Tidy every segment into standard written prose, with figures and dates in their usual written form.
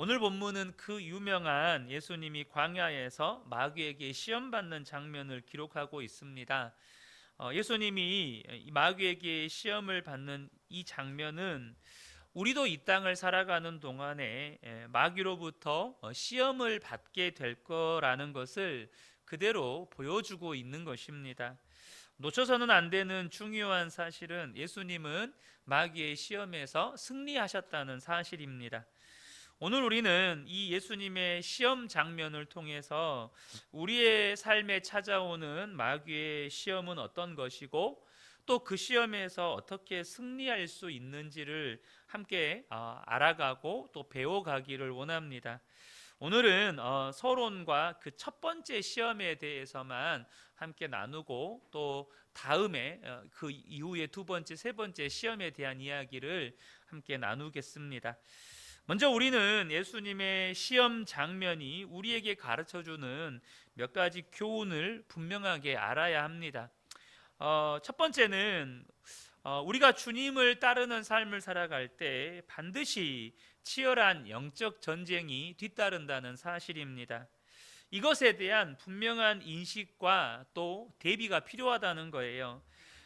오늘 본문은 그 유명한 예수님이 광야에서 마귀에게 시험받는 장면을 기록하고 있습니다. 예수님이 이 마귀에게 시험을 받는 이 장면은 우리도 이 땅을 살아가는 동안에 마귀로부터 시험을 받게 될 거라는 것을 그대로 보여주고 있는 것입니다. 놓쳐서는 안 되는 중요한 사실은 예수님은 마귀의 시험에서 승리하셨다는 사실입니다. 오늘 우리는 이 예수님의 시험 장면을 통해서 우리의 삶에 찾아오는 마귀의 시험은 어떤 것이고 또 그 시험에서 어떻게 승리할 수 있는지를 함께 알아가고 또 배워가기를 원합니다. 오늘은 서론과 그 첫 번째 시험에 대해서만 함께 나누고 또 다음에 그 이후에 두 번째, 세 번째 시험에 대한 이야기를 함께 나누겠습니다. 먼저 우리는 예수님의 시험 장면이 우리에게 가르쳐주는 몇 가지 교훈을 분명하게 알아야 합니다. 첫 번째는 우리가 주님을 따르는 삶을 살아갈 때 반드시 치열한 영적 전쟁이 뒤따른다는 사실입니다. 이것에 대한 분명한 인식과 또 대비가 필요하다는 거예요.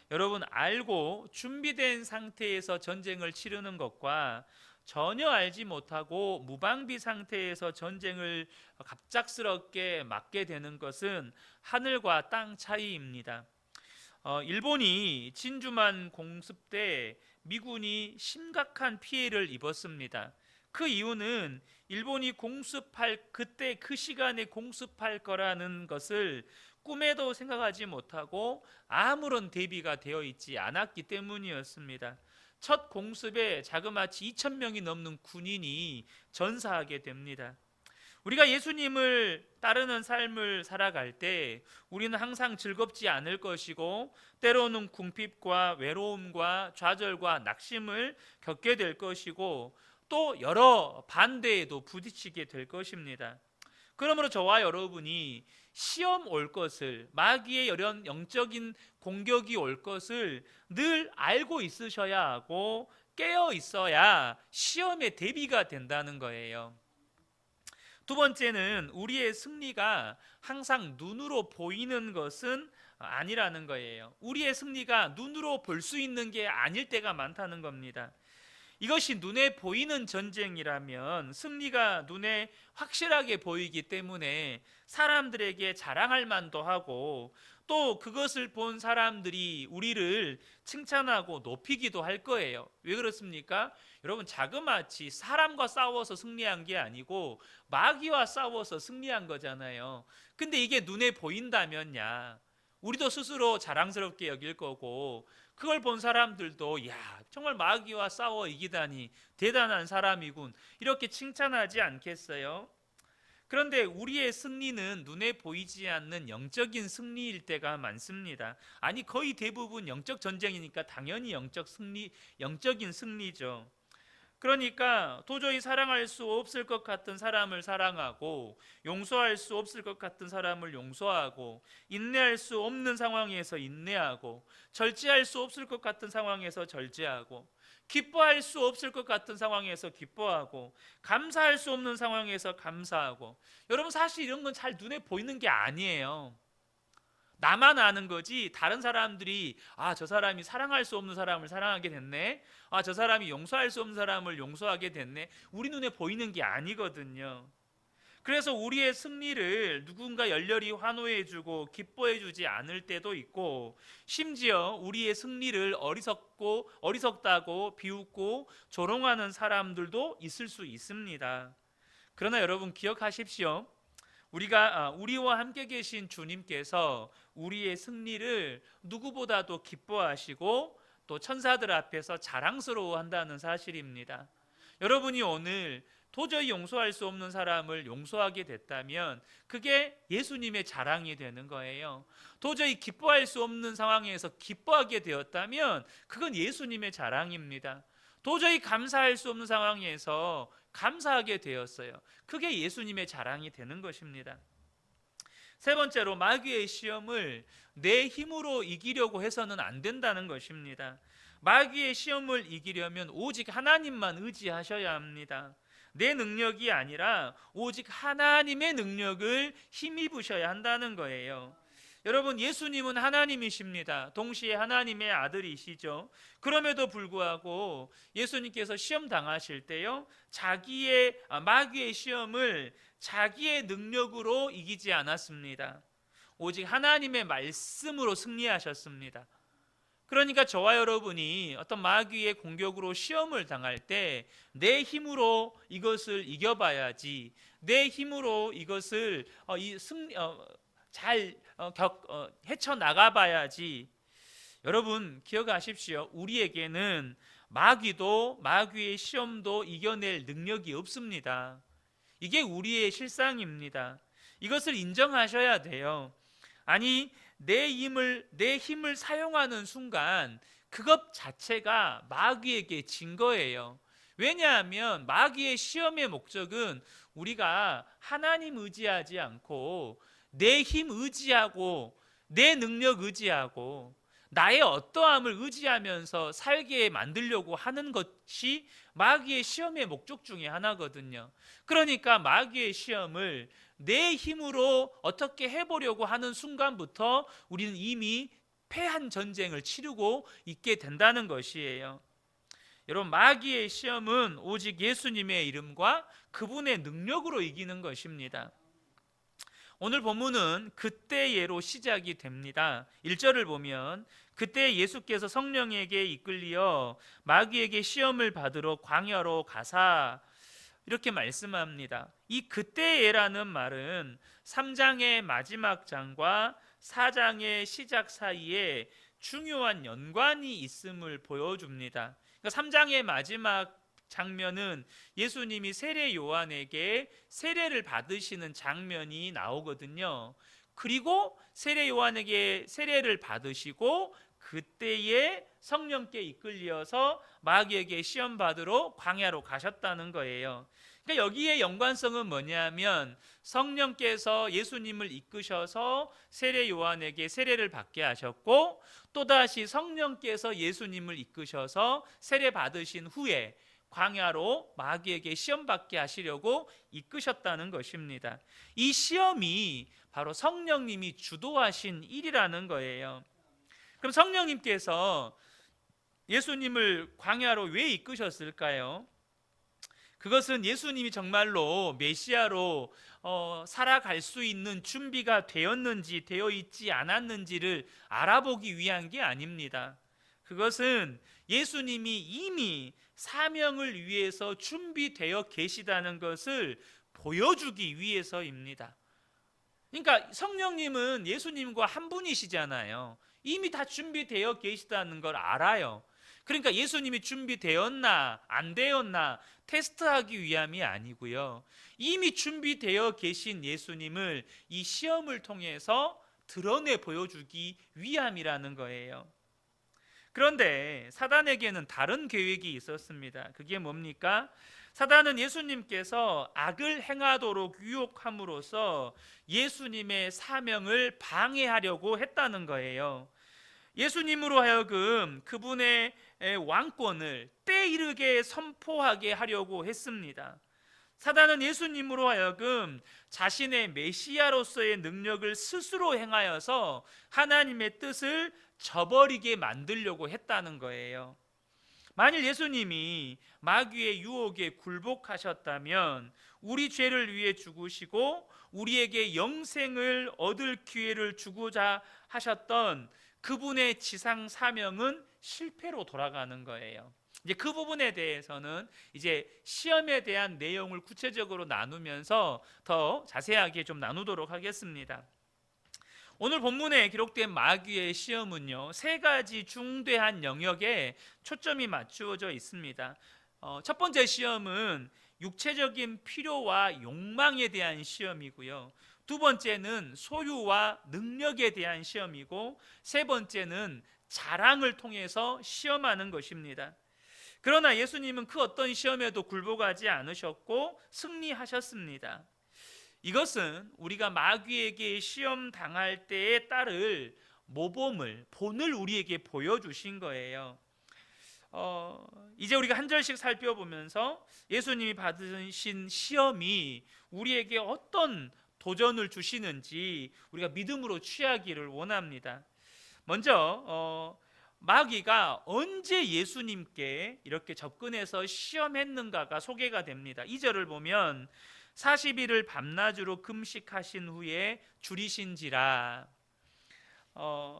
여러분, 알고 준비된 상태에서 전쟁을 치르는 것과 전혀 알지 못하고 무방비 상태에서 전쟁을 갑작스럽게 맞게 되는 것은 하늘과 땅 차이입니다. 일본이 진주만 공습 때 미군이 심각한 피해를 입었습니다. 그 이유는 일본이 공습할 그때 그 시간에 공습할 거라는 것을 꿈에도 생각하지 못하고 아무런 대비가 되어 있지 않았기 때문이었습니다. 첫 공습에 자그마치 2,000명이 넘는 군인이 전사하게 됩니다. 우리가 예수님을 따르는 삶을 살아갈 때 우리는 항상 즐겁지 않을 것이고 때로는 궁핍과 외로움과 좌절과 낙심을 겪게 될 것이고 또 여러 반대에도 부딪히게 될 것입니다. 그러므로 저와 여러분이 시험 올 것을, 마귀의 이런 영적인 공격이 올 것을 늘 알고 있으셔야 하고 깨어 있어야 시험에 대비가 된다는 거예요. 두 번째는 우리의 승리가 항상 눈으로 보이는 것은 아니라는 거예요. 우리의 승리가 눈으로 볼 수 있는 게 아닐 때가 많다는 겁니다. 이것이 눈에 보이는 전쟁이라면 승리가 눈에 확실하게 보이기 때문에 사람들에게 자랑할 만도 하고 또 그것을 본 사람들이 우리를 칭찬하고 높이기도 할 거예요. 왜 그렇습니까? 여러분, 자그마치 사람과 싸워서 승리한 게 아니고 마귀와 싸워서 승리한 거잖아요. 근데 이게 눈에 보인다면야 우리도 스스로 자랑스럽게 여길 거고 그걸 본 사람들도 야, 정말 마귀와 싸워 이기다니 대단한 사람이군 이렇게 칭찬하지 않겠어요? 그런데 우리의 승리는 눈에 보이지 않는 영적인 승리일 때가 많습니다. 아니, 거의 대부분 영적 전쟁이니까 당연히 영적인 승리죠. 그러니까 도저히 사랑할 수 없을 것 같은 사람을 사랑하고 용서할 수 없을 것 같은 사람을 용서하고 인내할 수 없는 상황에서 인내하고 절제할 수 없을 것 같은 상황에서 절제하고 기뻐할 수 없을 것 같은 상황에서 기뻐하고 감사할 수 없는 상황에서 감사하고. 여러분, 사실 이런 건 잘 눈에 보이는 게 아니에요. 나만 아는 거지 다른 사람들이 저 사람이 사랑할 수 없는 사람을 사랑하게 됐네, 저 사람이 용서할 수 없는 사람을 용서하게 됐네, 우리 눈에 보이는 게 아니거든요. 그래서 우리의 승리를 누군가 열렬히 환호해주고 기뻐해주지 않을 때도 있고 심지어 우리의 승리를 어리석다고 비웃고 조롱하는 사람들도 있을 수 있습니다. 그러나 여러분, 기억하십시오. 우리와 함께 계신 주님께서 우리의 승리를 누구보다도 기뻐하시고 또 천사들 앞에서 자랑스러워한다는 사실입니다. 여러분이 오늘 도저히 용서할 수 없는 사람을 용서하게 됐다면 그게 예수님의 자랑이 되는 거예요. 도저히 기뻐할 수 없는 상황에서 기뻐하게 되었다면 그건 예수님의 자랑입니다. 도저히 감사할 수 없는 상황에서 감사하게 되었어요. 그게 예수님의 자랑이 되는 것입니다. 세 번째로, 마귀의 시험을 내 힘으로 이기려고 해서는 안 된다는 것입니다. 마귀의 시험을 이기려면 오직 하나님만 의지하셔야 합니다. 내 능력이 아니라 오직 하나님의 능력을 힘입으셔야 한다는 거예요. 여러분, 예수님은 하나님이십니다. 동시에 하나님의 아들이시죠. 그럼에도 불구하고 예수님께서 시험 당하실 때요, 자기의 마귀의 시험을 자기의 능력으로 이기지 않았습니다. 오직 하나님의 말씀으로 승리하셨습니다. 그러니까 저와 여러분이 어떤 마귀의 공격으로 시험을 당할 때 내 힘으로 이것을 이겨봐야지, 내 힘으로 이것을 잘 헤쳐나가봐야지. 여러분 기억하십시오. 우리에게는 마귀도 마귀의 시험도 이겨낼 능력이 없습니다. 이게 우리의 실상입니다. 이것을 인정하셔야 돼요. 아니, 내 힘을 사용하는 순간 그것 자체가 마귀에게 진 거예요. 왜냐하면 마귀의 시험의 목적은 우리가 하나님 의지하지 않고 내 힘 의지하고 내 능력 의지하고 나의 어떠함을 의지하면서 살게 만들려고 하는 것이 마귀의 시험의 목적 중에 하나거든요. 그러니까 마귀의 시험을 내 힘으로 어떻게 해보려고 하는 순간부터 우리는 이미 패한 전쟁을 치르고 있게 된다는 것이에요. 여러분, 마귀의 시험은 오직 예수님의 이름과 그분의 능력으로 이기는 것입니다. 오늘 본문은 그때예로 시작이 됩니다. 1절을 보면 그때 예수께서 성령에게 이끌리어 마귀에게 시험을 받으러 광야로 가사, 이렇게 말씀합니다. 이 그때예라는 말은 3장의 마지막 장과 4장의 시작 사이에 중요한 연관이 있음을 보여줍니다. 그러니까 3장의 마지막 장면은 예수님이 세례 요한에게 세례를 받으시는 장면이 나오거든요. 그리고 세례 요한에게 세례를 받으시고 그때에 성령께 이끌려서 마귀에게 시험 받으러 광야로 가셨다는 거예요. 그러니까 여기에 연관성은 뭐냐면 성령께서 예수님을 이끄셔서 세례 요한에게 세례를 받게 하셨고, 또다시 성령께서 예수님을 이끄셔서 세례 받으신 후에 광야로 마귀에게 시험 받게 하시려고 이끄셨다는 것입니다. 이 시험이 바로 성령님이 주도하신 일이라는 거예요. 그럼 성령님께서 예수님을 광야로 왜 이끄셨을까요? 그것은 예수님이 정말로 메시아로 살아갈 수 있는 준비가 되었는지 되어 있지 않았는지를 알아보기 위한 게 아닙니다. 그것은 예수님이 이미 사명을 위해서 준비되어 계시다는 것을 보여주기 위해서입니다. 그러니까 성령님은 예수님과 한 분이시잖아요. 이미 다 준비되어 계시다는 걸 알아요. 그러니까 예수님이 준비되었나 안 되었나 테스트하기 위함이 아니고요, 이미 준비되어 계신 예수님을 이 시험을 통해서 드러내 보여주기 위함이라는 거예요. 그런데 사단에게는 다른 계획이 있었습니다. 그게 뭡니까? 사단은 예수님께서 악을 행하도록 유혹함으로써 예수님의 사명을 방해하려고 했다는 거예요. 예수님으로 하여금 그분의 왕권을 때이르게 선포하게 하려고 했습니다. 사단은 예수님으로 하여금 자신의 메시아로서의 능력을 스스로 행하여서 하나님의 뜻을 저버리게 만들려고 했다는 거예요. 만일 예수님이 마귀의 유혹에 굴복하셨다면 우리 죄를 위해 죽으시고 우리에게 영생을 얻을 기회를 주고자 하셨던 그분의 지상 사명은 실패로 돌아가는 거예요. 이제 그 부분에 대해서는 이제 시험에 대한 내용을 구체적으로 나누면서 더 자세하게 좀 나누도록 하겠습니다. 오늘 본문에 기록된 마귀의 시험은요, 세 가지 중대한 영역에 초점이 맞추어져 있습니다. 첫 번째 시험은 육체적인 필요와 욕망에 대한 시험이고요, 두 번째는 소유와 능력에 대한 시험이고, 세 번째는 자랑을 통해서 시험하는 것입니다. 그러나 예수님은 그 어떤 시험에도 굴복하지 않으셨고 승리하셨습니다. 이것은 우리가 마귀에게 시험 당할 때에 따를 모범을, 본을 우리에게 보여주신 거예요. 이제 우리가 한 절씩 살펴보면서 예수님이 받으신 시험이 우리에게 어떤 도전을 주시는지 우리가 믿음으로 취하기를 원합니다. 먼저 마귀가 언제 예수님께 이렇게 접근해서 시험했는가가 소개가 됩니다. 2절을 보면 40일을 밤낮으로 금식하신 후에 줄이신지라.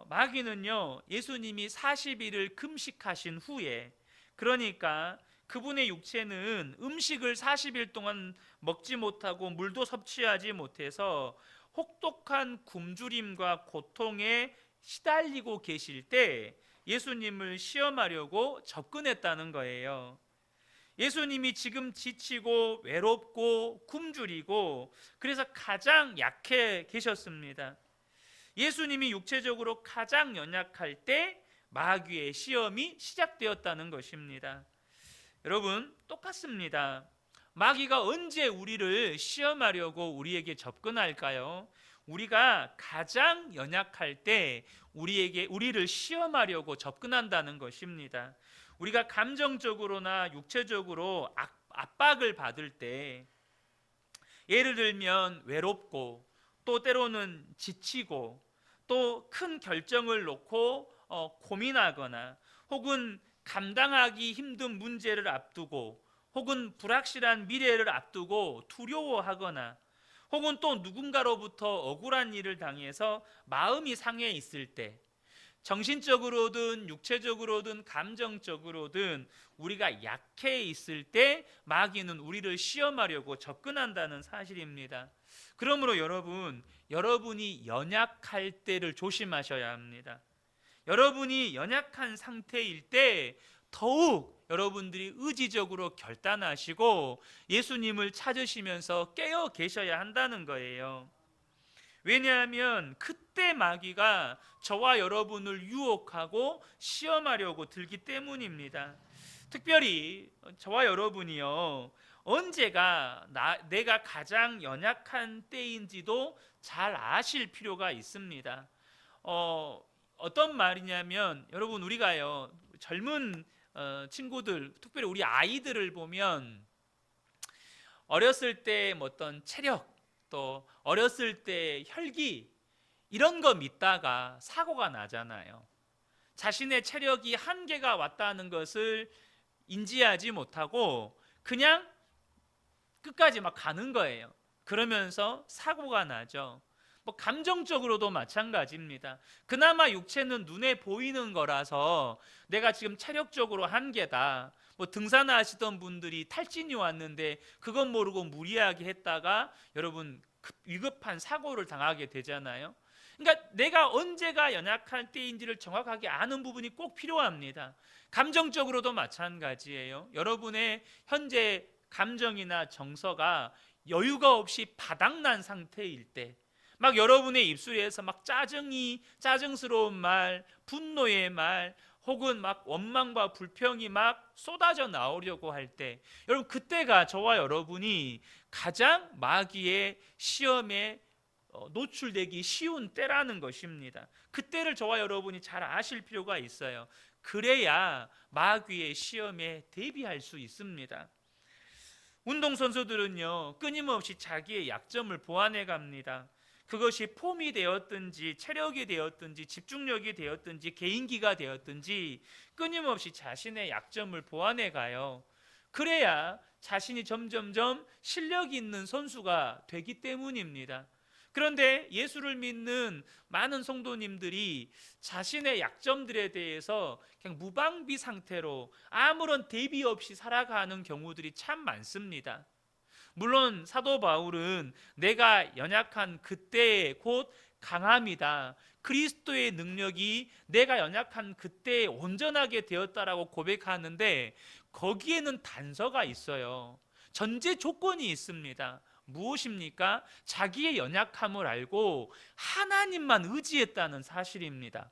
마귀는요, 예수님이 40일을 금식하신 후에, 그러니까 그분의 육체는 음식을 40일 동안 먹지 못하고 물도 섭취하지 못해서 혹독한 굶주림과 고통에 시달리고 계실 때 예수님을 시험하려고 접근했다는 거예요. 예수님이 지금 지치고 외롭고 굶주리고 그래서 가장 약해 계셨습니다. 예수님이 육체적으로 가장 연약할 때 마귀의 시험이 시작되었다는 것입니다. 여러분, 똑같습니다. 마귀가 언제 우리를 시험하려고 우리에게 접근할까요? 우리가 가장 연약할 때 우리를 시험하려고 접근한다는 것입니다. 우리가 감정적으로나 육체적으로 압박을 받을 때, 예를 들면 외롭고 또 때로는 지치고 또 큰 결정을 놓고 고민하거나 혹은 감당하기 힘든 문제를 앞두고 혹은 불확실한 미래를 앞두고 두려워하거나 혹은 또 누군가로부터 억울한 일을 당해서 마음이 상해 있을 때, 정신적으로든 육체적으로든 감정적으로든 우리가 약해 있을 때 마귀는 우리를 시험하려고 접근한다는 사실입니다. 그러므로 여러분이 연약할 때를 조심하셔야 합니다. 여러분이 연약한 상태일 때 더욱 여러분들이 의지적으로 결단하시고 예수님을 찾으시면서 깨어 계셔야 한다는 거예요. 왜냐하면 그때 마귀가 저와 여러분을 유혹하고 시험하려고 들기 때문입니다. 특별히 저와 여러분이요, 언제가 내가 가장 연약한 때인지도 잘 아실 필요가 있습니다. 어떤 말이냐면, 여러분, 우리가요, 젊은 친구들, 특별히 우리 아이들을 보면 어렸을 때 어떤 체력, 또 어렸을 때 혈기, 이런 거 믿다가 사고가 나잖아요. 자신의 체력이 한계가 왔다는 것을 인지하지 못하고 그냥 끝까지 막 가는 거예요. 그러면서 사고가 나죠. 감정적으로도 마찬가지입니다. 그나마 육체는 눈에 보이는 거라서 내가 지금 체력적으로 한계다. 등산하시던 분들이 탈진이 왔는데 그건 모르고 무리하게 했다가 여러분 위급한 사고를 당하게 되잖아요. 그러니까 내가 언제가 연약한 때인지를 정확하게 아는 부분이 꼭 필요합니다. 감정적으로도 마찬가지예요. 여러분의 현재 감정이나 정서가 여유가 없이 바닥난 상태일 때, 막 여러분의 입술에서 막 짜증스러운 말, 분노의 말, 혹은 막 원망과 불평이 막 쏟아져 나오려고 할 때, 여러분 그때가 저와 여러분이 가장 마귀의 시험에 노출되기 쉬운 때라는 것입니다. 그때를 저와 여러분이 잘 아실 필요가 있어요. 그래야 마귀의 시험에 대비할 수 있습니다. 운동선수들은요, 끊임없이 자기의 약점을 보완해 갑니다. 그것이 폼이 되었든지 체력이 되었든지 집중력이 되었든지 개인기가 되었든지 끊임없이 자신의 약점을 보완해 가요. 그래야 자신이 점점점 실력이 있는 선수가 되기 때문입니다. 그런데 예수를 믿는 많은 성도님들이 자신의 약점들에 대해서 그냥 무방비 상태로 아무런 대비 없이 살아가는 경우들이 참 많습니다. 물론 사도 바울은 내가 연약한 그때에 곧 강함이다, 그리스도의 능력이 내가 연약한 그때에 온전하게 되었다라고 고백하는데, 거기에는 단서가 있어요. 전제 조건이 있습니다. 무엇입니까? 자기의 연약함을 알고 하나님만 의지했다는 사실입니다.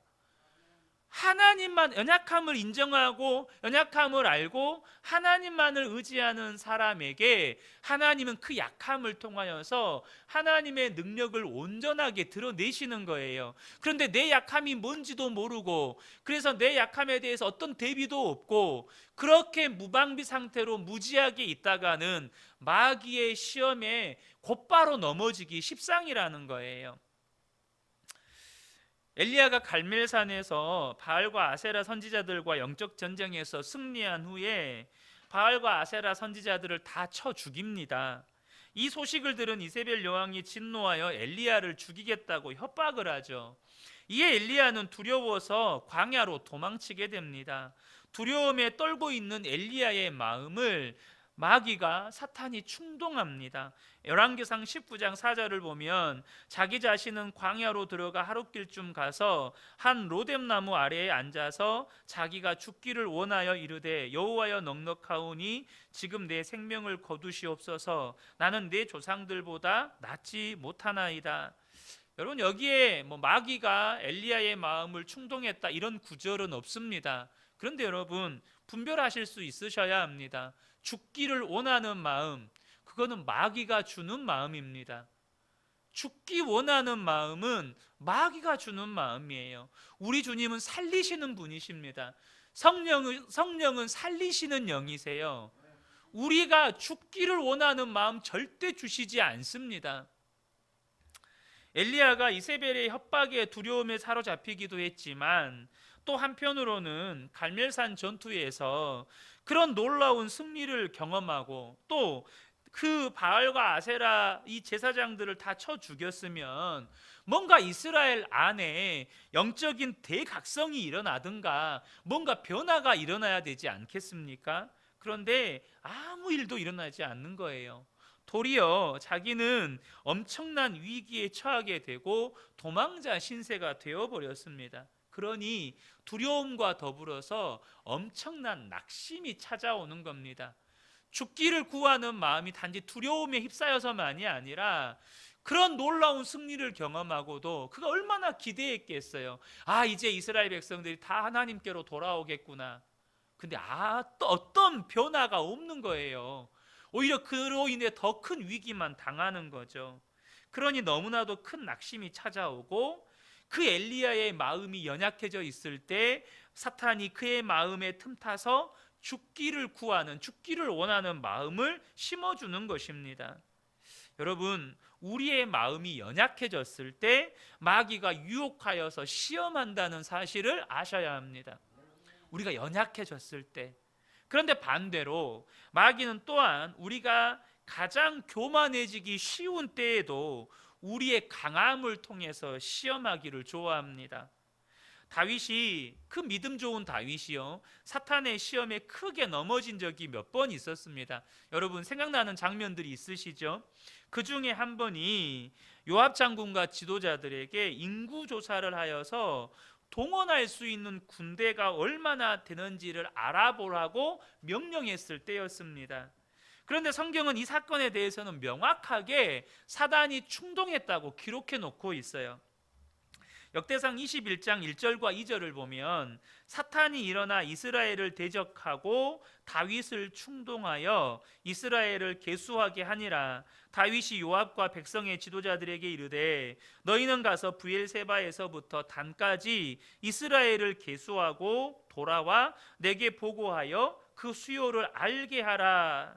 하나님만, 연약함을 인정하고 연약함을 알고 하나님만을 의지하는 사람에게 하나님은 그 약함을 통하여서 하나님의 능력을 온전하게 드러내시는 거예요. 그런데 내 약함이 뭔지도 모르고, 그래서 내 약함에 대해서 어떤 대비도 없고 그렇게 무방비 상태로 무지하게 있다가는 마귀의 시험에 곧바로 넘어지기 십상이라는 거예요. 엘리야가 갈멜산에서 바알과 아세라 선지자들과 영적 전쟁에서 승리한 후에 바알과 아세라 선지자들을 다 쳐 죽입니다. 이 소식을 들은 이세벨 여왕이 진노하여 엘리야를 죽이겠다고 협박을 하죠. 이에 엘리야는 두려워서 광야로 도망치게 됩니다. 두려움에 떨고 있는 엘리야의 마음을 마귀가, 사탄이 충동합니다. 열왕기상 19장 4절을 보면 자기 자신은 광야로 들어가 하룻길쯤 가서 한 로뎀나무 아래에 앉아서 자기가 죽기를 원하여 이르되 여호와여 넉넉하오니 지금 내 생명을 거두시옵소서. 나는 내 조상들보다 낫지 못하나이다. 여러분, 여기에 마귀가 엘리야의 마음을 충동했다 이런 구절은 없습니다. 그런데 여러분, 분별하실 수 있으셔야 합니다. 죽기를 원하는 마음, 그거는 마귀가 주는 마음입니다. 죽기 원하는 마음은 마귀가 주는 마음이에요. 우리 주님은 살리시는 분이십니다. 성령은 살리시는 영이세요. 우리가 죽기를 원하는 마음 절대 주시지 않습니다. 엘리야가 이세벨의 협박에 두려움에 사로잡히기도 했지만 또 한편으로는 갈멜산 전투에서 그런 놀라운 승리를 경험하고 또 그 바알과 아세라 이 제사장들을 다 쳐 죽였으면 뭔가 이스라엘 안에 영적인 대각성이 일어나든가 뭔가 변화가 일어나야 되지 않겠습니까? 그런데 아무 일도 일어나지 않는 거예요. 도리어 자기는 엄청난 위기에 처하게 되고 도망자 신세가 되어버렸습니다. 그러니 두려움과 더불어서 엄청난 낙심이 찾아오는 겁니다. 죽기를 구하는 마음이 단지 두려움에 휩싸여서만이 아니라 그런 놀라운 승리를 경험하고도 그가 얼마나 기대했겠어요. 이제 이스라엘 백성들이 다 하나님께로 돌아오겠구나. 근데 또 어떤 변화가 없는 거예요. 오히려 그로 인해 더 큰 위기만 당하는 거죠. 그러니 너무나도 큰 낙심이 찾아오고 그 엘리야의 마음이 연약해져 있을 때 사탄이 그의 마음에 틈타서 죽기를 원하는 마음을 심어주는 것입니다. 여러분, 우리의 마음이 연약해졌을 때 마귀가 유혹하여서 시험한다는 사실을 아셔야 합니다. 우리가 연약해졌을 때. 그런데 반대로 마귀는 또한 우리가 가장 교만해지기 쉬운 때에도 우리의 강함을 통해서 시험하기를 좋아합니다. 다윗이, 그 믿음 좋은 다윗이요, 사탄의 시험에 크게 넘어진 적이 몇 번 있었습니다. 여러분 생각나는 장면들이 있으시죠? 그 중에 한 번이 요압 장군과 지도자들에게 인구 조사를 하여서 동원할 수 있는 군대가 얼마나 되는지를 알아보라고 명령했을 때였습니다. 그런데 성경은 이 사건에 대해서는 명확하게 사단이 충동했다고 기록해 놓고 있어요. 역대상 21장 1절과 2절을 보면 사탄이 일어나 이스라엘을 대적하고 다윗을 충동하여 이스라엘을 계수하게 하니라. 다윗이 요압과 백성의 지도자들에게 이르되 너희는 가서 브엘세바에서부터 단까지 이스라엘을 계수하고 돌아와 내게 보고하여 그 수요를 알게 하라.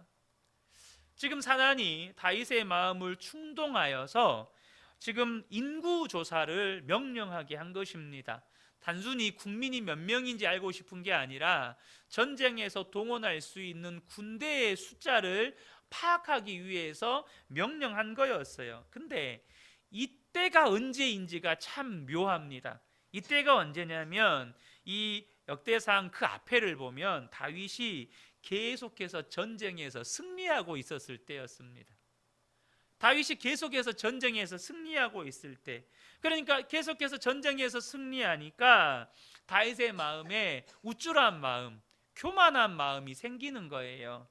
지금 사단이 다윗의 마음을 충동하여서 지금 인구 조사를 명령하게 한 것입니다. 단순히 국민이 몇 명인지 알고 싶은 게 아니라 전쟁에서 동원할 수 있는 군대의 숫자를 파악하기 위해서 명령한 거였어요. 근데 이때가 언제인지가 참 묘합니다. 이때가 언제냐면 이 역대상 그 앞에를 보면 다윗이 계속해서 전쟁에서 승리하고 있었을 때였습니다. 다윗이 계속해서 전쟁에서 승리하고 있을 때, 그러니까 계속해서 전쟁에서 승리하니까 다윗의 마음에 우쭐한 마음, 교만한 마음이 생기는 거예요.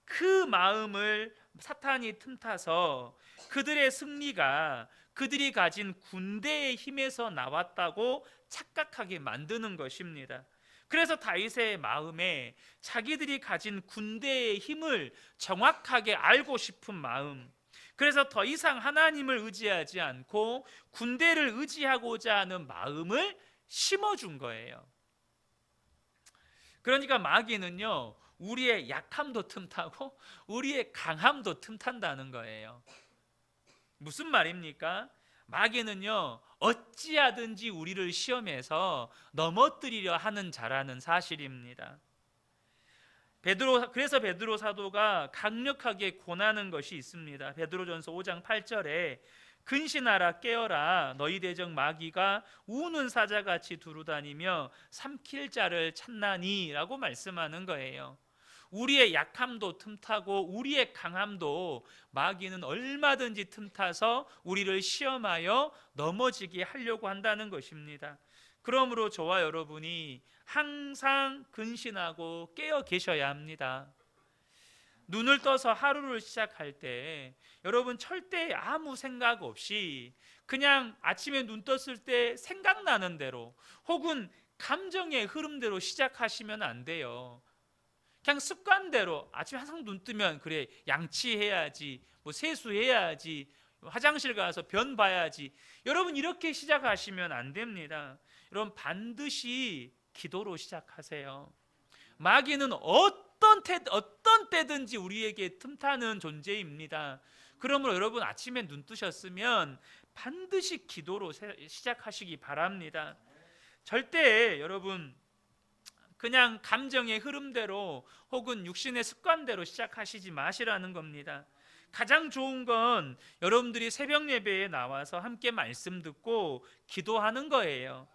그 마음을 사탄이 틈타서 그들의 승리가 그들이 가진 군대의 힘에서 나왔다고 착각하게 만드는 것입니다. 그래서 다윗의 마음에 자기들이 가진 군대의 힘을 정확하게 알고 싶은 마음, 그래서 더 이상 하나님을 의지하지 않고 군대를 의지하고자 하는 마음을 심어준 거예요. 그러니까 마귀는요, 우리의 약함도 틈타고 우리의 강함도 틈탄다는 거예요. 무슨 말입니까? 마귀는요, 어찌하든지 우리를 시험해서 넘어뜨리려 하는 자라는 사실입니다. 그래서 베드로 사도가 강력하게 권하는 것이 있습니다. 베드로전서 5장 8절에 근신하라 깨어라 너희 대적 마귀가 우는 사자같이 두루다니며 삼킬 자를 찾나니 라고 말씀하는 거예요. 우리의 약함도 틈타고 우리의 강함도 마귀는 얼마든지 틈타서 우리를 시험하여 넘어지게 하려고 한다는 것입니다. 그러므로 저와 여러분이 항상 근신하고 깨어 계셔야 합니다. 눈을 떠서 하루를 시작할 때 여러분 절대 아무 생각 없이 그냥 아침에 눈 떴을 때 생각나는 대로 혹은 감정의 흐름대로 시작하시면 안 돼요. 그냥 습관대로 아침에 항상 눈 뜨면 그래 양치해야지, 뭐 세수해야지, 화장실 가서 변 봐야지, 여러분 이렇게 시작하시면 안 됩니다. 여러분 반드시 기도로 시작하세요. 마귀는 어떤 때든지 우리에게 틈타는 존재입니다. 그러므로 여러분 아침에 눈 뜨셨으면 반드시 기도로 시작하시기 바랍니다. 절대 여러분 그냥 감정의 흐름대로 혹은 육신의 습관대로 시작하시지 마시라는 겁니다. 가장 좋은 건 여러분들이 새벽 예배에 나와서 함께 말씀 듣고 기도하는 거예요.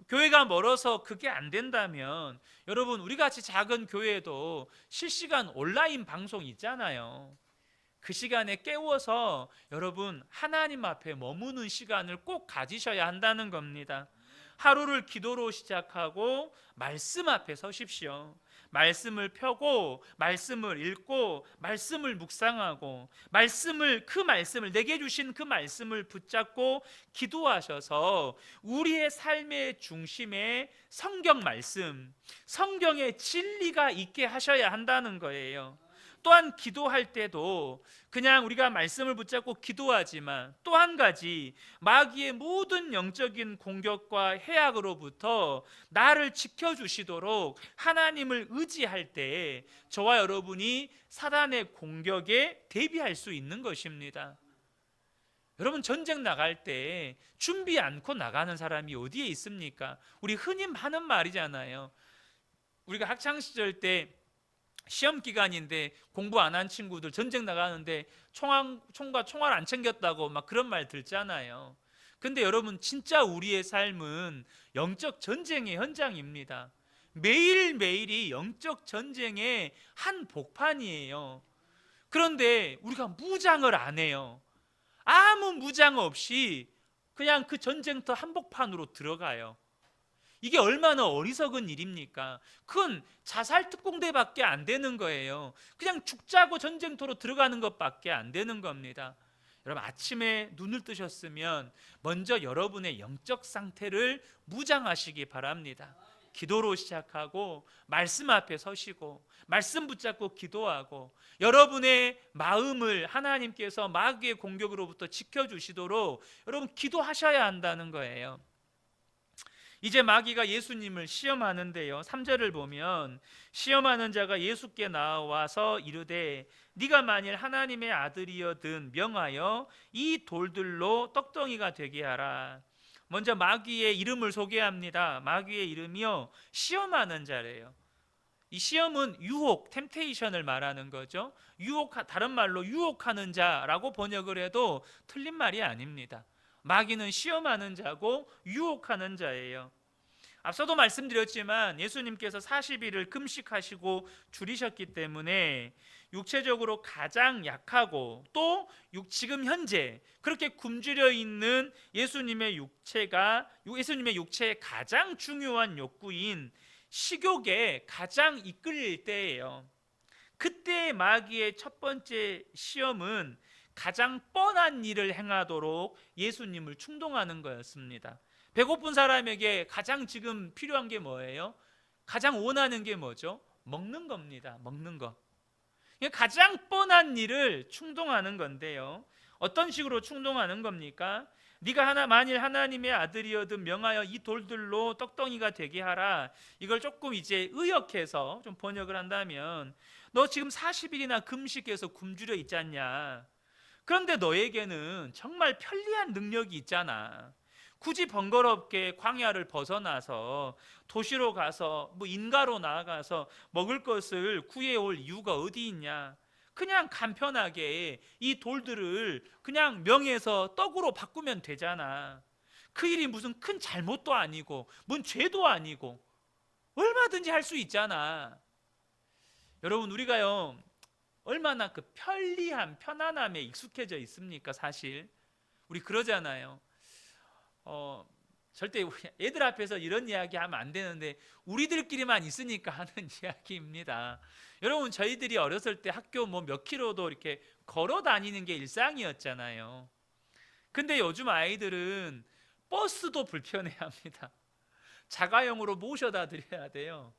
교회가 멀어서 그게 안 된다면 여러분 우리 같이 작은 교회에도 실시간 온라인 방송 있잖아요. 그 시간에 깨워서 여러분 하나님 앞에 머무는 시간을 꼭 가지셔야 한다는 겁니다. 하루를 기도로 시작하고 말씀 앞에 서십시오. 말씀을 펴고 말씀을 읽고 말씀을 묵상하고 그 말씀을 내게 주신 그 말씀을 붙잡고 기도하셔서 우리의 삶의 중심에 성경 말씀, 성경의 진리가 있게 하셔야 한다는 거예요. 또한 기도할 때도 그냥 우리가 말씀을 붙잡고 기도하지만 또 한 가지, 마귀의 모든 영적인 공격과 해악으로부터 나를 지켜주시도록 하나님을 의지할 때 저와 여러분이 사단의 공격에 대비할 수 있는 것입니다. 여러분 전쟁 나갈 때 준비 않고 나가는 사람이 어디에 있습니까? 우리 흔히 하는 말이잖아요. 우리가 학창시절 때 시험 기간인데 공부 안 한 친구들 전쟁 나가는데 총과 총알 안 챙겼다고 막 그런 말 듣잖아요. 근데 여러분 진짜 우리의 삶은 영적 전쟁의 현장입니다. 매일매일이 영적 전쟁의 한 복판이에요. 그런데 우리가 무장을 안 해요. 아무 무장 없이 그냥 그 전쟁터 한복판으로 들어가요. 이게 얼마나 어리석은 일입니까? 그건 자살 특공대밖에 안 되는 거예요. 그냥 죽자고 전쟁터로 들어가는 것밖에 안 되는 겁니다. 여러분 아침에 눈을 뜨셨으면 먼저 여러분의 영적 상태를 무장하시기 바랍니다. 기도로 시작하고 말씀 앞에 서시고 말씀 붙잡고 기도하고 여러분의 마음을 하나님께서 마귀의 공격으로부터 지켜주시도록 여러분 기도하셔야 한다는 거예요. 이제 마귀가 예수님을 시험하는데요, 3절을 보면 시험하는 자가 예수께 나와서 이르되 네가 만일 하나님의 아들이여든 명하여 이 돌들로 떡덩이가 되게 하라. 먼저 마귀의 이름을 소개합니다. 마귀의 이름이요 시험하는 자래요. 이 시험은 유혹, 템테이션을 말하는 거죠. 다른 말로 유혹하는 자라고 번역을 해도 틀린 말이 아닙니다. 마귀는 시험하는 자고 유혹하는 자예요. 앞서도 말씀드렸지만 예수님께서 40일을 금식하시고 줄이셨기 때문에 육체적으로 가장 약하고 또 지금 현재 그렇게 굶주려 있는 예수님의 육체의 가장 중요한 욕구인 식욕에 가장 이끌릴 때예요. 그때 마귀의 첫 번째 시험은 가장 뻔한 일을 행하도록 예수님을 충동하는 거였습니다. 배고픈 사람에게 가장 지금 필요한 게 뭐예요? 가장 원하는 게 뭐죠? 먹는 겁니다. 먹는 거. 가장 뻔한 일을 충동하는 건데요. 어떤 식으로 충동하는 겁니까? 네가 만일 하나님의 아들이어든 명하여 이 돌들로 떡덩이가 되게 하라. 이걸 조금 이제 의역해서 좀 번역을 한다면, 너 지금 40일이나 금식해서 굶주려 있지 않냐? 그런데 너에게는 정말 편리한 능력이 있잖아. 굳이 번거롭게 광야를 벗어나서 도시로 가서 인가로 나아가서 먹을 것을 구해올 이유가 어디 있냐? 그냥 간편하게 이 돌들을 그냥 명에서 떡으로 바꾸면 되잖아. 그 일이 무슨 큰 잘못도 아니고 뭔 죄도 아니고 얼마든지 할 수 있잖아. 여러분, 우리가요 얼마나 그 편리함, 편안함에 익숙해져 있습니까? 사실 우리 그러잖아요. 절대 애들 앞에서 이런 이야기 하면 안 되는데 우리들끼리만 있으니까 하는 이야기입니다. 여러분, 저희들이 어렸을 때 학교 몇 킬로도 이렇게 걸어 다니는 게 일상이었잖아요. 근데 요즘 아이들은 버스도 불편해합니다. 자가용으로 모셔다 드려야 돼요.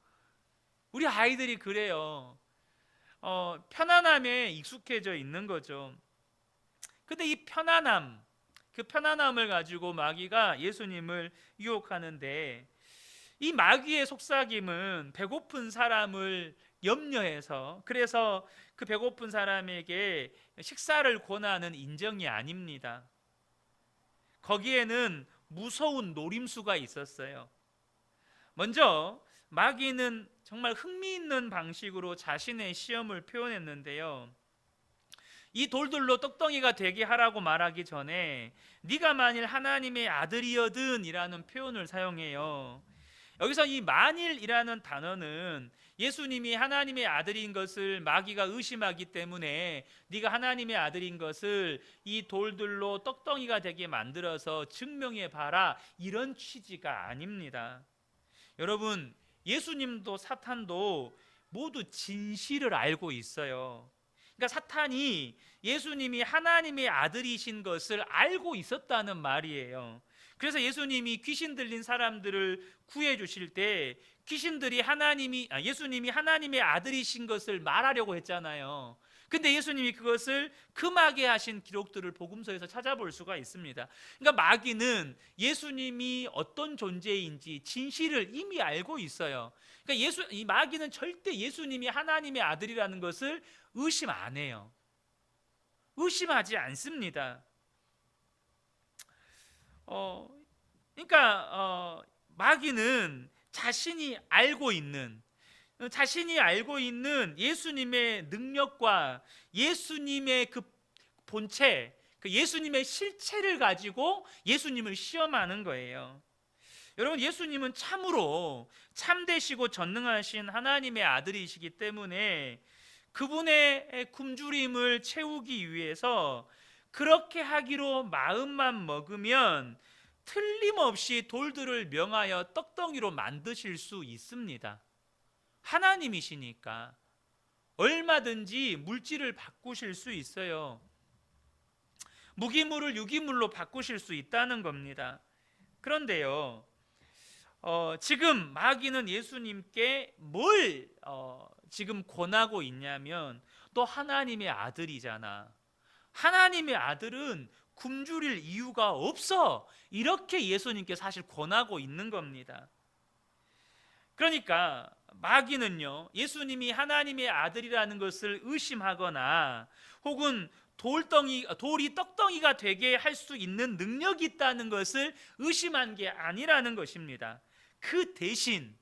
우리 아이들이 그래요. 편안함에 익숙해져 있는 거죠. 근데 이 편안함, 그 편안함을 가지고 마귀가 예수님을 유혹하는데, 이 마귀의 속삭임은 배고픈 사람을 염려해서, 그래서 그 배고픈 사람에게 식사를 권하는 인정이 아닙니다. 거기에는 무서운 노림수가 있었어요. 먼저 마귀는 정말 흥미있는 방식으로 자신의 시험을 표현했는데요. 이 돌들로 떡덩이가 되게 하라고 말하기 전에 네가 만일 하나님의 아들이여든 이라는 표현을 사용해요. 여기서 이 만일이라는 단어는 예수님이 하나님의 아들인 것을 마귀가 의심하기 때문에 네가 하나님의 아들인 것을 이 돌들로 떡덩이가 되게 만들어서 증명해 봐라, 이런 취지가 아닙니다. 여러분, 예수님도 사탄도 모두 진실을 알고 있어요. 그러니까 사탄이 예수님이 하나님의 아들이신 것을 알고 있었다는 말이에요. 그래서 예수님이 귀신 들린 사람들을 구해 주실 때 귀신들이 예수님이 하나님의 아들이신 것을 말하려고 했잖아요. 근데 예수님이 그것을 금하게 하신 기록들을 복음서에서 찾아볼 수가 있습니다. 그러니까 마귀는 예수님이 어떤 존재인지 진실을 이미 알고 있어요. 그러니까 이 마귀는 절대 예수님이 하나님의 아들이라는 것을 의심 안 해요. 의심하지 않습니다. 그러니까 마귀는 자신이 알고 있는 예수님의 능력과 예수님의 그 본체, 그 예수님의 실체를 가지고 예수님을 시험하는 거예요. 여러분, 예수님은 참으로 참되시고 전능하신 하나님의 아들이시기 때문에 그분의 굶주림을 채우기 위해서 그렇게 하기로 마음만 먹으면 틀림없이 돌들을 명하여 떡덩이로 만드실 수 있습니다. 하나님이시니까 얼마든지 물질을 바꾸실 수 있어요. 무기물을 유기물로 바꾸실 수 있다는 겁니다. 그런데요, 지금 마귀는 예수님께 뭘 지금 권하고 있냐면, 너 하나님의 아들이잖아. 하나님의 아들은 굶주릴 이유가 없어. 이렇게 예수님께 사실 권하고 있는 겁니다. 그러니까 마귀는요, 예수님이 하나님의 아들이라는 것을 의심하거나 혹은 돌이 떡덩이가 되게 할 수 있는 능력이 있다는 것을 의심한 게 아니라는 것입니다. 그 대신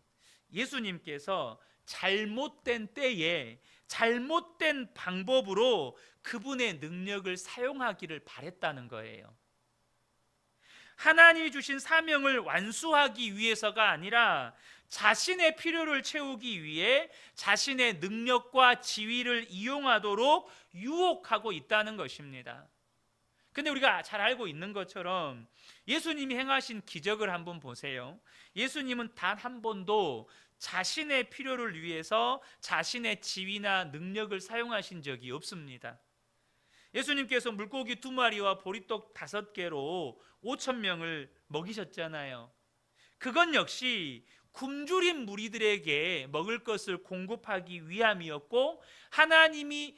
예수님께서 잘못된 때에 잘못된 방법으로 그분의 능력을 사용하기를 바랬다는 거예요. 하나님이 주신 사명을 완수하기 위해서가 아니라 자신의 필요를 채우기 위해 자신의 능력과 지위를 이용하도록 유혹하고 있다는 것입니다. 근데 우리가 잘 알고 있는 것처럼 예수님이 행하신 기적을 한번 보세요. 예수님은 단 한 번도 자신의 필요를 위해서 자신의 지위나 능력을 사용하신 적이 없습니다. 예수님께서 물고기 2마리와 보리떡 5개로 5,000명을 먹이셨잖아요. 그건 역시 굶주린 무리들에게 먹을 것을 공급하기 위함이었고,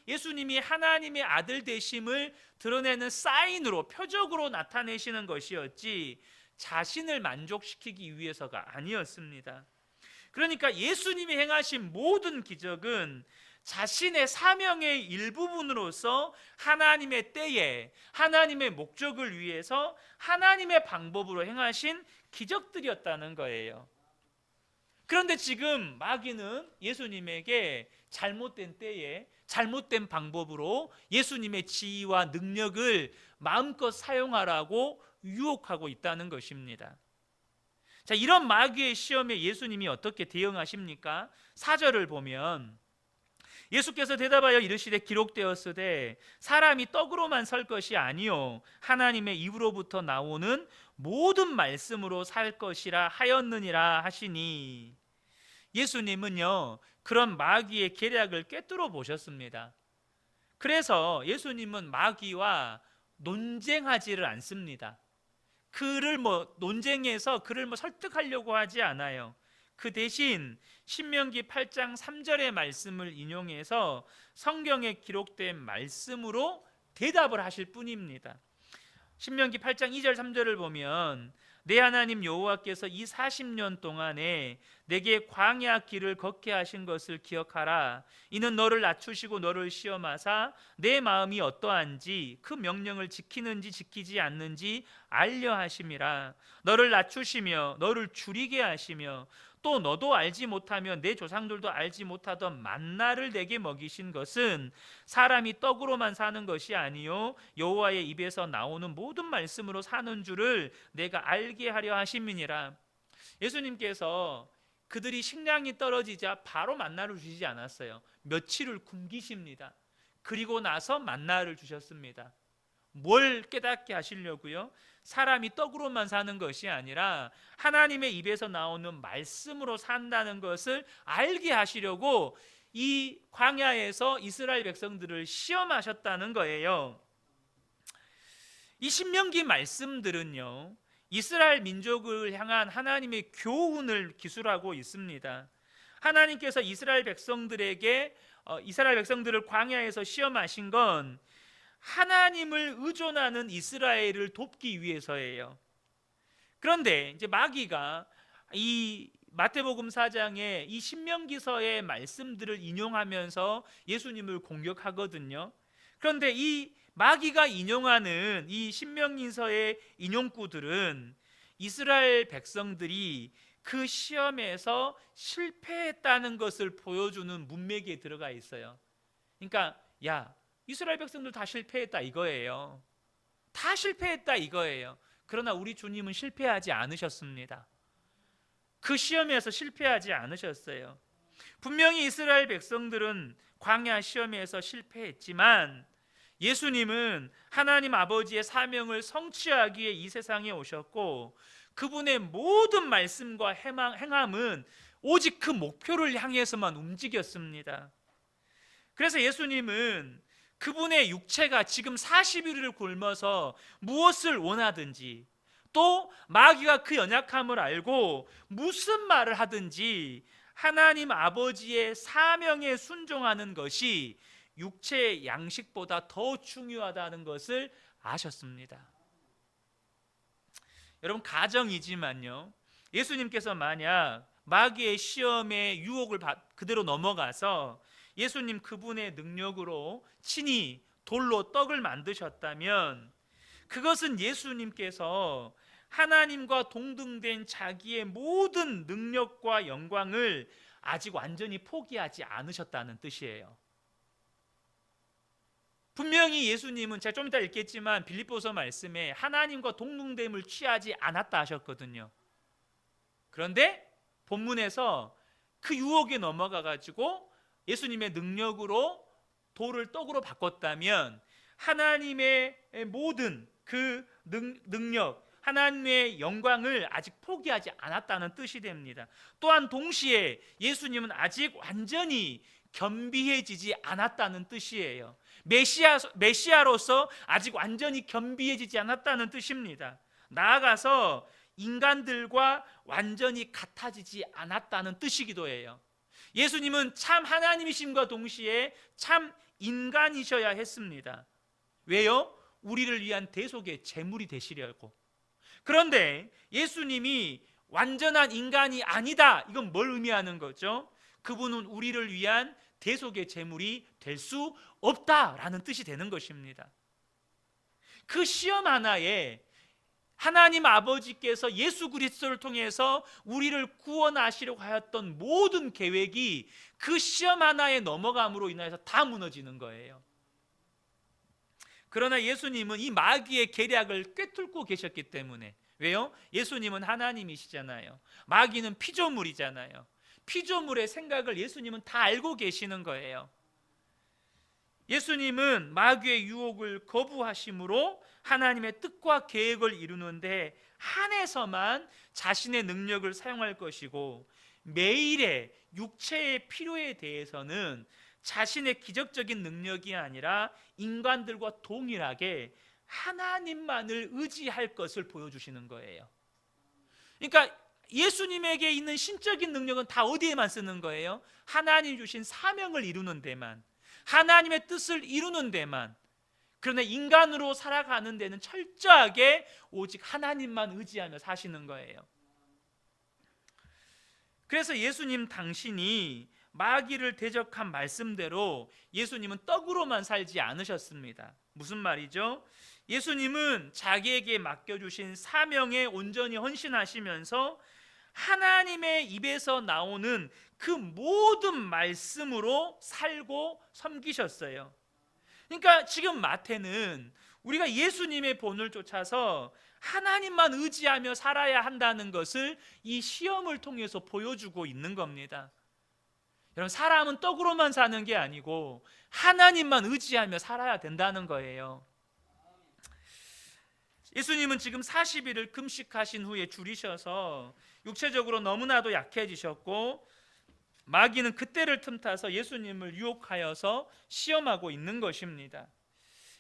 예수님이 하나님의 아들 되심을 드러내는 사인으로, 표적으로 나타내시는 것이었지 자신을 만족시키기 위해서가 아니었습니다. 그러니까 예수님이 행하신 모든 기적은 자신의 사명의 일부분으로서 하나님의 때에 하나님의 목적을 위해서 하나님의 방법으로 행하신 기적들이었다는 거예요. 그런데 지금 마귀는 예수님에게 잘못된 때에 잘못된 방법으로 예수님의 지위와 능력을 마음껏 사용하라고 유혹하고 있다는 것입니다. 자, 이런 마귀의 시험에 예수님이 어떻게 대응하십니까? 4절을 보면 예수께서 대답하여 이르시되 기록되었으되 사람이 떡으로만 살 것이 아니요 하나님의 입으로부터 나오는 모든 말씀으로 살 것이라 하였느니라 하시니, 예수님은요 그런 마귀의 계략을 꿰뚫어 보셨습니다. 그래서 예수님은 마귀와 논쟁하지를 않습니다. 논쟁해서 그를 설득하려고 하지 않아요. 그 대신 신명기 8장 3절의 말씀을 인용해서 성경에 기록된 말씀으로 대답을 하실 뿐입니다. 신명기 8장 2절 3절을 보면 내 하나님 여호와께서 이 40년 동안에 내게 광야 길을 걷게 하신 것을 기억하라. 이는 너를 낮추시고 너를 시험하사 내 마음이 어떠한지 그 명령을 지키는지 지키지 않는지 알려 하심이라. 너를 낮추시며 너를 줄이게 하시며 또 너도 알지 못하며 내 조상들도 알지 못하던 만나를 내게 먹이신 것은 사람이 떡으로만 사는 것이 아니요 여호와의 입에서 나오는 모든 말씀으로 사는 줄을 내가 알게 하려 하심이니라. 예수님께서 그들이 식량이 떨어지자 바로 만나를 주시지 않았어요. 며칠을 굶기십니다. 그리고 나서 만나를 주셨습니다. 뭘 깨닫게 하시려고요? 사람이 떡으로만 사는 것이 아니라 하나님의 입에서 나오는 말씀으로 산다는 것을 알게 하시려고 이 광야에서 이스라엘 백성들을 시험하셨다는 거예요. 이 신명기 말씀들은요 이스라엘 민족을 향한 하나님의 교훈을 기술하고 있습니다. 하나님께서 이스라엘 백성들을 광야에서 시험하신 건 하나님을 의존하는 이스라엘을 돕기 위해서예요. 그런데 이제 마귀가 이 마태복음 4장에 이 신명기서의 말씀들을 인용하면서 예수님을 공격하거든요. 그런데 이 마귀가 인용하는 이 신명기서의 인용구들은 이스라엘 백성들이 그 시험에서 실패했다는 것을 보여주는 문맥에 들어가 있어요. 그러니까 이스라엘 백성들 다 실패했다 이거예요. 다 실패했다 이거예요. 그러나 우리 주님은 실패하지 않으셨습니다. 그 시험에서 실패하지 않으셨어요. 분명히 이스라엘 백성들은 광야 시험에서 실패했지만 예수님은 하나님 아버지의 사명을 성취하기 위해 이 세상에 오셨고 그분의 모든 말씀과 행함은 오직 그 목표를 향해서만 움직였습니다. 그래서 예수님은 그분의 육체가 지금 40일을 굶어서 무엇을 원하든지 또 마귀가 그 연약함을 알고 무슨 말을 하든지 하나님 아버지의 사명에 순종하는 것이 육체의 양식보다 더 중요하다는 것을 아셨습니다. 여러분 가정이지만요 예수님께서 만약 마귀의 시험의 유혹을 그대로 넘어가서 예수님 그분의 능력으로 친히 돌로 떡을 만드셨다면 그것은 예수님께서 하나님과 동등된 자기의 모든 능력과 영광을 아직 완전히 포기하지 않으셨다는 뜻이에요. 분명히 예수님은 제가 좀 이따 읽겠지만 빌립보서 말씀에 하나님과 동등됨을 취하지 않았다 하셨거든요. 그런데 본문에서 그 유혹에 넘어가 가지고 예수님의 능력으로 돌을 떡으로 바꿨다면 하나님의 모든 그 능력, 하나님의 영광을 아직 포기하지 않았다는 뜻이 됩니다. 또한 동시에 예수님은 아직 완전히 겸비해지지 않았다는 뜻이에요. 메시아로서 아직 완전히 겸비해지지 않았다는 뜻입니다. 나아가서 인간들과 완전히 같아지지 않았다는 뜻이기도 해요. 예수님은 참 하나님이심과 동시에 참 인간이셔야 했습니다. 왜요? 우리를 위한 대속의 제물이 되시려고. 그런데 예수님이 완전한 인간이 아니다. 이건 뭘 의미하는 거죠? 그분은 우리를 위한 대속의 제물이 될 수 없다라는 뜻이 되는 것입니다. 그 시험 하나에 하나님 아버지께서 예수 그리스도를 통해서 우리를 구원하시려고 하였던 모든 계획이 그 시험 하나에 넘어감으로 인해서 다 무너지는 거예요. 그러나 예수님은 이 마귀의 계략을 꿰뚫고 계셨기 때문에, 왜요? 예수님은 하나님이시잖아요. 마귀는 피조물이잖아요. 피조물의 생각을 예수님은 다 알고 계시는 거예요. 예수님은 마귀의 유혹을 거부하심으로 하나님의 뜻과 계획을 이루는데 한해서만 자신의 능력을 사용할 것이고, 매일의 육체의 필요에 대해서는 자신의 기적적인 능력이 아니라 인간들과 동일하게 하나님만을 의지할 것을 보여주시는 거예요. 그러니까 예수님에게 있는 신적인 능력은 다 어디에만 쓰는 거예요? 하나님 주신 사명을 이루는 데만, 하나님의 뜻을 이루는 데만. 그러나 인간으로 살아가는 데는 철저하게 오직 하나님만 의지하며 사시는 거예요. 그래서 예수님 당신이 마귀를 대적한 말씀대로 예수님은 떡으로만 살지 않으셨습니다. 무슨 말이죠? 예수님은 자기에게 맡겨주신 사명에 온전히 헌신하시면서 하나님의 입에서 나오는 그 모든 말씀으로 살고 섬기셨어요. 그러니까 지금 마태는 우리가 예수님의 본을 쫓아서 하나님만 의지하며 살아야 한다는 것을 이 시험을 통해서 보여주고 있는 겁니다. 여러분, 사람은 떡으로만 사는 게 아니고 하나님만 의지하며 살아야 된다는 거예요. 예수님은 지금 40일을 금식하신 후에 줄이셔서 육체적으로 너무나도 약해지셨고, 마귀는 그때를 틈타서 예수님을 유혹하여서 시험하고 있는 것입니다.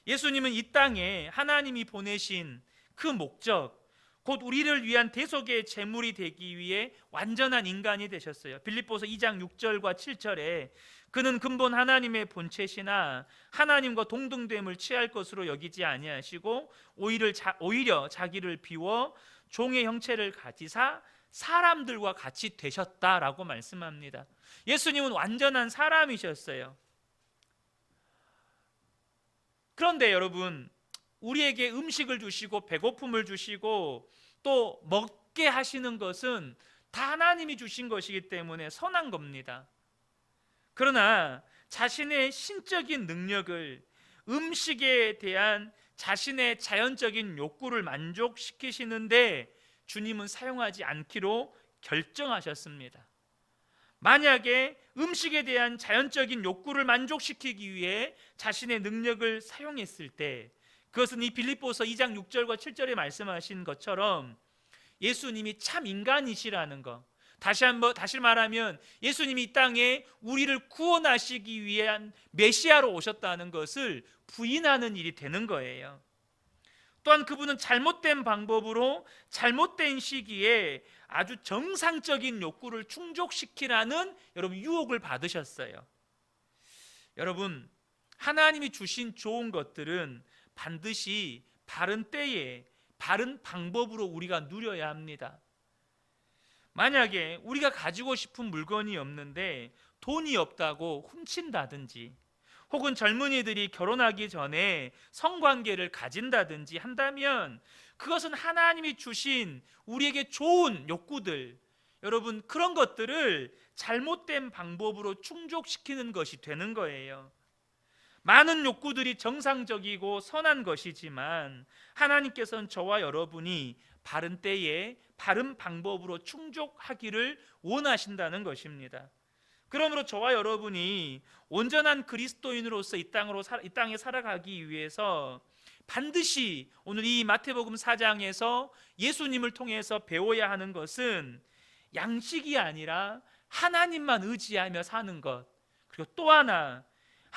예수님은 이 땅에 하나님이 보내신 그 목적, 곧 우리를 위한 대속의 제물이 되기 위해 완전한 인간이 되셨어요. 빌립보서 2장 6절과 7절에 그는 근본 하나님의 본체시나 하나님과 동등됨을 취할 것으로 여기지 아니하시고 오히려 자기를 비워 종의 형체를 가지사 사람들과 같이 되셨다라고 말씀합니다. 예수님은 완전한 사람이셨어요. 그런데 여러분, 우리에게 음식을 주시고 배고픔을 주시고 또 먹게 하시는 것은 다 하나님이 주신 것이기 때문에 선한 겁니다. 그러나 자신의 신적인 능력을 음식에 대한 자신의 자연적인 욕구를 만족시키시는데 주님은 사용하지 않기로 결정하셨습니다. 만약에 음식에 대한 자연적인 욕구를 만족시키기 위해 자신의 능력을 사용했을 때, 그것은 이 빌립보서 2장 6절과 7절에 말씀하신 것처럼 예수님이 참 인간이시라는 것, 다시 말하면 예수님이 이 땅에 우리를 구원하시기 위한 메시아로 오셨다는 것을 부인하는 일이 되는 거예요. 또한 그분은 잘못된 방법으로 잘못된 시기에 아주 정상적인 욕구를 충족시키라는 여러분 유혹을 받으셨어요. 여러분, 하나님이 주신 좋은 것들은 반드시 바른 때에 바른 방법으로 우리가 누려야 합니다. 만약에 우리가 가지고 싶은 물건이 없는데 돈이 없다고 훔친다든지, 혹은 젊은이들이 결혼하기 전에 성관계를 가진다든지 한다면 그것은 하나님이 주신 우리에게 좋은 욕구들, 여러분, 그런 것들을 잘못된 방법으로 충족시키는 것이 되는 거예요. 많은 욕구들이 정상적이고 선한 것이지만 하나님께서는 저와 여러분이 바른 때에 바른 방법으로 충족하기를 원하신다는 것입니다. 그러므로 저와 여러분이 온전한 그리스도인으로서 이 땅에 살아가기 위해서 반드시 오늘 이 마태복음 4장에서 예수님을 통해서 배워야 하는 것은 양식이 아니라 하나님만 의지하며 사는 것, 그리고 또 하나,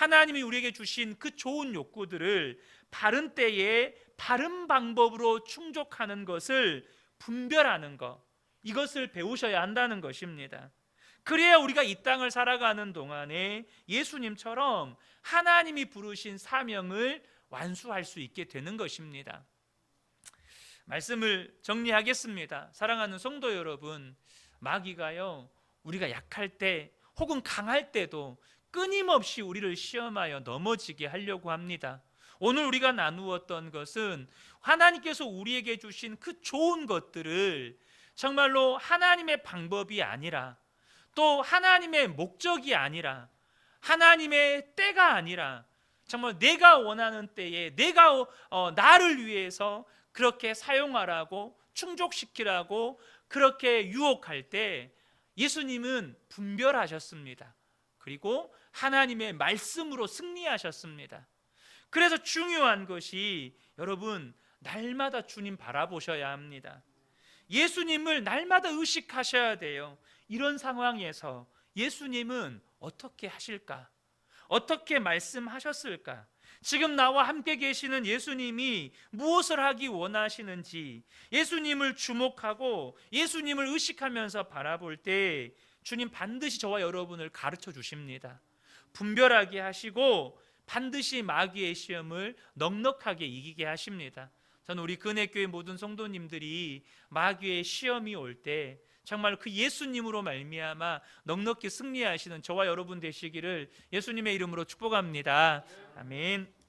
하나님이 우리에게 주신 그 좋은 욕구들을 바른 때에 바른 방법으로 충족하는 것을 분별하는 것, 이것을 배우셔야 한다는 것입니다. 그래야 우리가 이 땅을 살아가는 동안에 예수님처럼 하나님이 부르신 사명을 완수할 수 있게 되는 것입니다. 말씀을 정리하겠습니다. 사랑하는 성도 여러분, 마귀가요, 우리가 약할 때 혹은 강할 때도 끊임없이 우리를 시험하여 넘어지게 하려고 합니다. 오늘 우리가 나누었던 것은 하나님께서 우리에게 주신 그 좋은 것들을 정말로 하나님의 방법이 아니라, 또 하나님의 목적이 아니라, 하나님의 때가 아니라 정말 내가 원하는 때에 내가 나를 위해서 그렇게 사용하라고, 충족시키라고 그렇게 유혹할 때 예수님은 분별하셨습니다. 그리고 하나님의 말씀으로 승리하셨습니다. 그래서 중요한 것이, 여러분, 날마다 주님 바라보셔야 합니다. 예수님을 날마다 의식하셔야 돼요. 이런 상황에서 예수님은 어떻게 하실까? 어떻게 말씀하셨을까? 지금 나와 함께 계시는 예수님이 무엇을 하기 원하시는지, 예수님을 주목하고 예수님을 의식하면서 바라볼 때 주님 반드시 저와 여러분을 가르쳐 주십니다. 분별하게 하시고 반드시 마귀의 시험을 넉넉하게 이기게 하십니다. 저는 우리 근혜교회 모든 성도님들이 마귀의 시험이 올 때 정말 그 예수님으로 말미암아 넉넉히 승리하시는 저와 여러분 되시기를 예수님의 이름으로 축복합니다. 아멘.